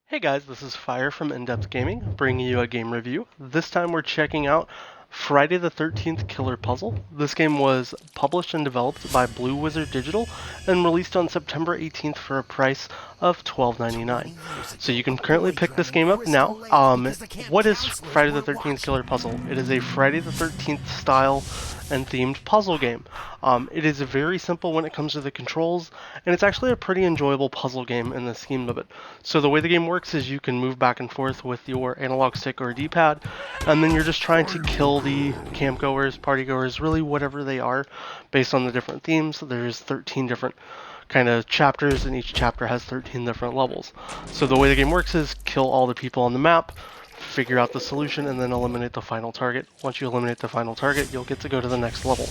Hey guys, this is Fire from InDepth Gaming, bringing you a game review. This time we're checking out Friday the 13th Killer Puzzle. This game was published and developed by Blue Wizard Digital and released on September 18th for a price of $12.99. So you can currently pick this game up now. What is Friday the 13th Killer Puzzle? It is a Friday the 13th style and themed puzzle game. It is very simple when it comes to the controls, and it's actually a pretty enjoyable puzzle game in the scheme of it. So the way the game works is you can move back and forth with your analog stick or D-pad, and then you're just trying to kill the campgoers, partygoers, really whatever they are, based on the different themes. There's 13 different kind of chapters, and each chapter has 13 different levels. So the way the game works is kill all the people on the map, figure out the solution, and then eliminate the final target. Once you eliminate the final target, you'll get to go to the next level.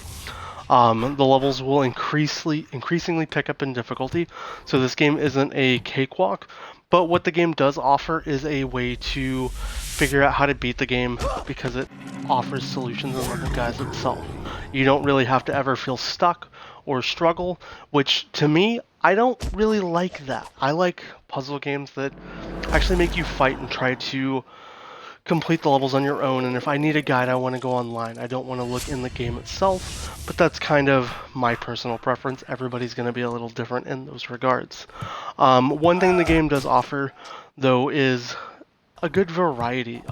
The levels will increasingly pick up in difficulty, so this game isn't a cakewalk, but what the game does offer is a way to figure out how to beat the game because it offers solutions in level guides itself. You don't really have to ever feel stuck or struggle, which to me, I don't really like that. I like puzzle games that actually make you fight and try to complete the levels on your own, and if I need a guide, I want to go online. I don't want to look in the game itself, but that's kind of my personal preference. Everybody's going to be a little different in those regards. One thing the game does offer, though, is a good variety.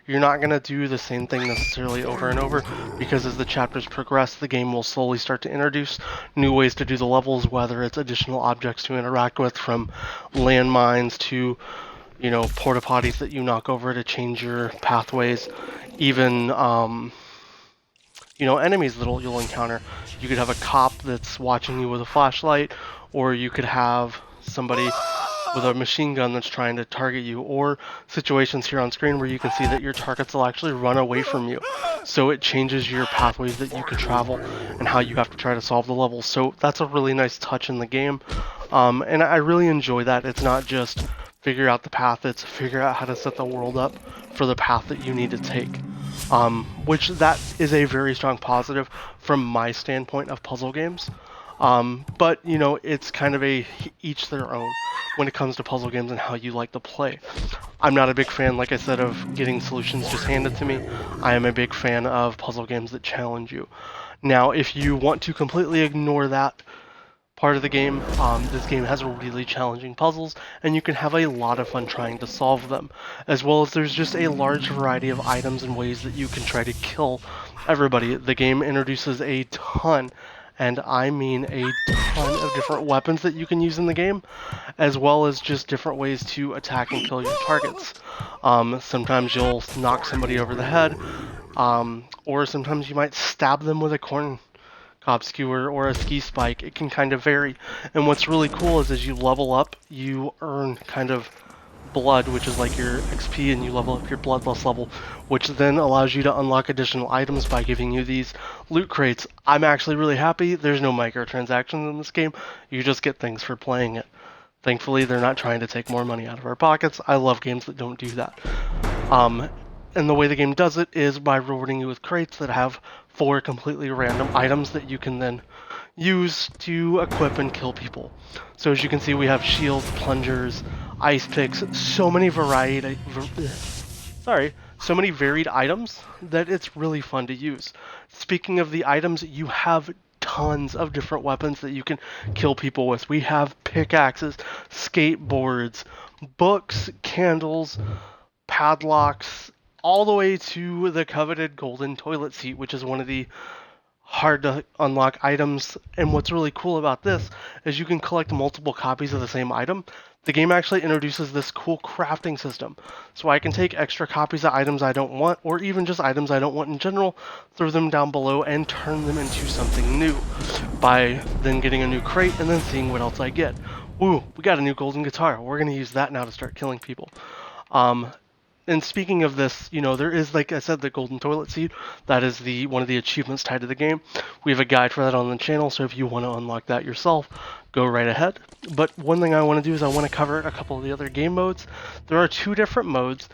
You're not going to do the same thing necessarily over and over, because as the chapters progress, the game will slowly start to introduce new ways to do the levels, whether it's additional objects to interact with, from landmines to porta potties that you knock over to change your pathways, even, enemies that you'll encounter. You could have a cop that's watching you with a flashlight, or you could have somebody with a machine gun that's trying to target you, or situations here on screen where you can see that your targets will actually run away from you. So it changes your pathways that you can travel and how you have to try to solve the levels. So that's a really nice touch in the game. And I really enjoy that. It's not just figure out the path, it's figure out how to set the world up for the path that you need to take. Which that is a very strong positive from my standpoint of puzzle games. But it's kind of each their own when it comes to puzzle games and how you like to play. I'm not a big fan, like I said, of getting solutions just handed to me. I am a big fan of puzzle games that challenge you. Now, if you want to completely ignore that part of the game, this game has really challenging puzzles, and you can have a lot of fun trying to solve them, as well as there's just a large variety of items and ways that you can try to kill everybody. The game introduces a ton, and I mean a ton, of different weapons that you can use in the game, as well as just different ways to attack and kill your targets. Sometimes you'll knock somebody over the head, or sometimes you might stab them with a corn cob skewer or a ski spike. It can kind of vary. And what's really cool is as you level up, you earn kind of blood, which is like your XP, and you level up your bloodlust level, which then allows you to unlock additional items by giving you these loot crates. I'm actually really happy there's no microtransactions in this game. You just get things for playing it. Thankfully, they're not trying to take more money out of our pockets. I love games that don't do that. And the way the game does it is by rewarding you with crates that have 4 completely random items that you can then use to equip and kill people. So as you can see, we have shields, plungers, ice picks, so many varied items that it's really fun to use. Speaking of the items, you have tons of different weapons that you can kill people with. We have pickaxes, skateboards, books, candles, padlocks, all the way to the coveted golden toilet seat, which is one of the hard to unlock items. And what's really cool about this is you can collect multiple copies of the same item. The game actually introduces this cool crafting system. So I can take extra copies of items I don't want, or even just items I don't want in general, throw them down below and turn them into something new by then getting a new crate and then seeing what else I get. Ooh, we got a new golden guitar. We're going to use that now to start killing people. And speaking of this, there is, like I said, the golden toilet seat. That is one of the achievements tied to the game. We have a guide for that on the channel, so if you want to unlock that yourself, go right ahead. But one thing I want to do is I want to cover a couple of the other game modes. There are 2 different modes.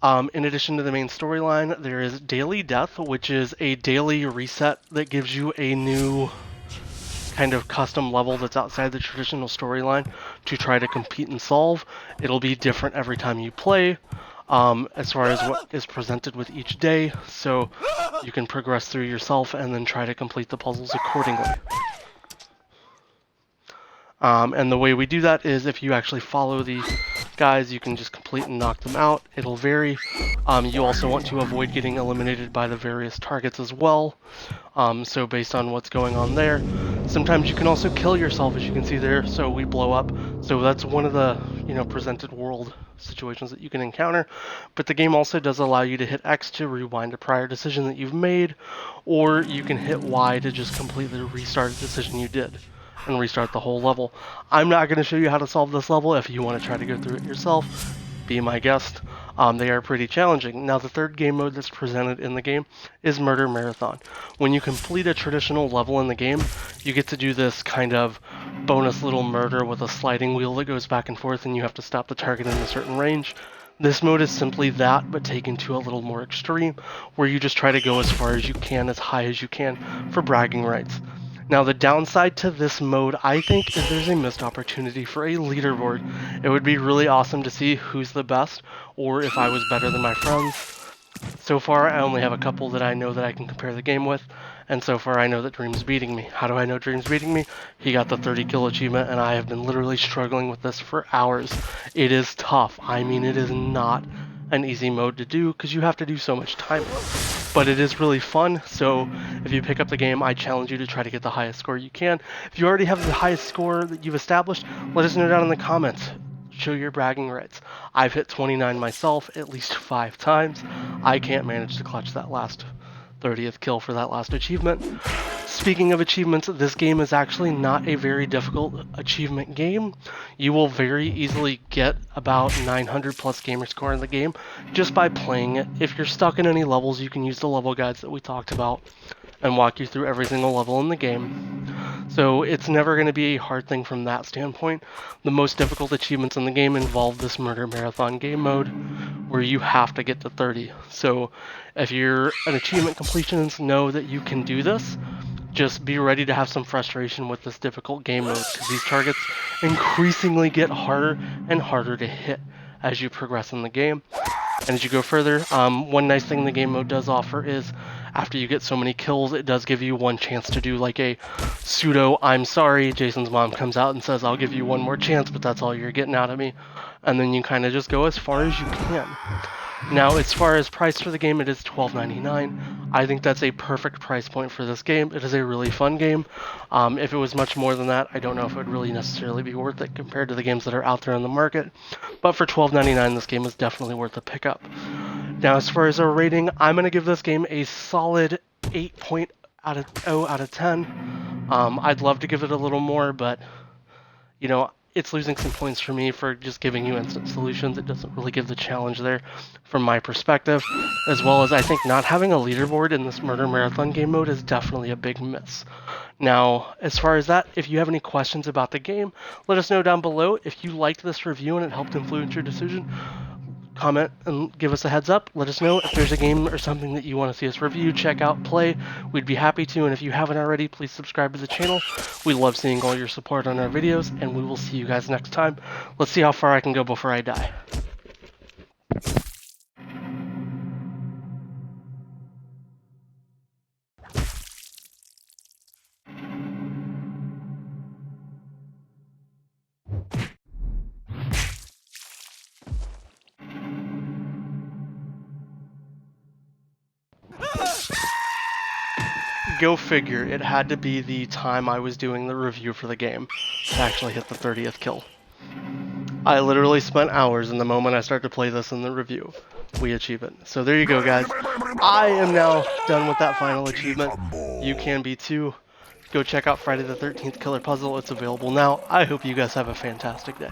In addition to the main storyline, there is Daily Death, which is a daily reset that gives you a new kind of custom level that's outside the traditional storyline to try to compete and solve. It'll be different every time you play, as far as what is presented with each day, so you can progress through yourself and then try to complete the puzzles accordingly. And the way we do that is if you actually follow the guys, you can just complete and knock them out. It'll vary. You also want to avoid getting eliminated by the various targets as well. So based on what's going on there, sometimes you can also kill yourself, as you can see there, so we blow up. So that's one of the, presented world situations that you can encounter. But the game also does allow you to hit X to rewind a prior decision that you've made, or you can hit Y to just completely restart a decision you did and restart the whole level. I'm not going to show you how to solve this level. If you want to try to go through it yourself, be my guest. They are pretty challenging. Now, the third game mode that's presented in the game is Murder Marathon. When you complete a traditional level in the game, you get to do this kind of bonus little murder with a sliding wheel that goes back and forth, and you have to stop the target in a certain range. This mode is simply that, but taken to a little more extreme, where you just try to go as far as you can, as high as you can, for bragging rights. Now, the downside to this mode, I think, is there's a missed opportunity for a leaderboard. It would be really awesome to see who's the best, or if I was better than my friends. So far, I only have a couple that I know that I can compare the game with, and so far I know that Dream's beating me. How do I know Dream's beating me? He got the 30 kill achievement, and I have been literally struggling with this for hours. It is tough. I mean, it is not an easy mode to do, because you have to do so much timing. But it is really fun, so if you pick up the game, I challenge you to try to get the highest score you can. If you already have the highest score that you've established, let us know down in the comments. Show your bragging rights. I've hit 29 myself at least 5 times. I can't manage to clutch that last 30th kill for that last achievement. Speaking of achievements, this game is actually not a very difficult achievement game. You will very easily get about 900 plus gamer score in the game just by playing it. If you're stuck in any levels, you can use the level guides that we talked about and walk you through every single level in the game. So it's never going to be a hard thing from that standpoint. The most difficult achievements in the game involve this Murder Marathon game mode, where you have to get to 30. So if you're an achievement completionist, know that you can do this. Just be ready to have some frustration with this difficult game mode, because these targets increasingly get harder and harder to hit as you progress in the game. And as you go further, one nice thing the game mode does offer is after you get so many kills, it does give you one chance to do like a pseudo I'm sorry. Jason's mom comes out and says, I'll give you one more chance, but that's all you're getting out of me. And then you kind of just go as far as you can. Now, as far as price for the game, it is $12.99. I think that's a perfect price point for this game. It is a really fun game. If it was much more than that, I don't know if it would really necessarily be worth it compared to the games that are out there on the market. But for $12.99, this game is definitely worth a pickup. Now, as far as our rating, I'm going to give this game a solid 8.0 out of 10. I'd love to give it a little more, but, it's losing some points for me for just giving you instant solutions. It doesn't really give the challenge there from my perspective, as well as I think not having a leaderboard in this Murder Marathon game mode is definitely a big miss. Now, as far as that, if you have any questions about the game, let us know down below. If you liked this review and it helped influence your decision, comment and give us a heads up. Let us know if there's a game or something that you want to see us review, check out, play. We'd be happy to, and if you haven't already, please subscribe to the channel. We love seeing all your support on our videos, and we will see you guys next time. Let's see how far I can go before I die. Go figure, it had to be the time I was doing the review for the game to actually hit the 30th kill. I literally spent hours, and the moment I start to play this in the review, we achieve it. So there you go, guys. I am now done with that final achievement. You can be too. Go check out Friday the 13th Killer Puzzle. It's available now. I hope you guys have a fantastic day.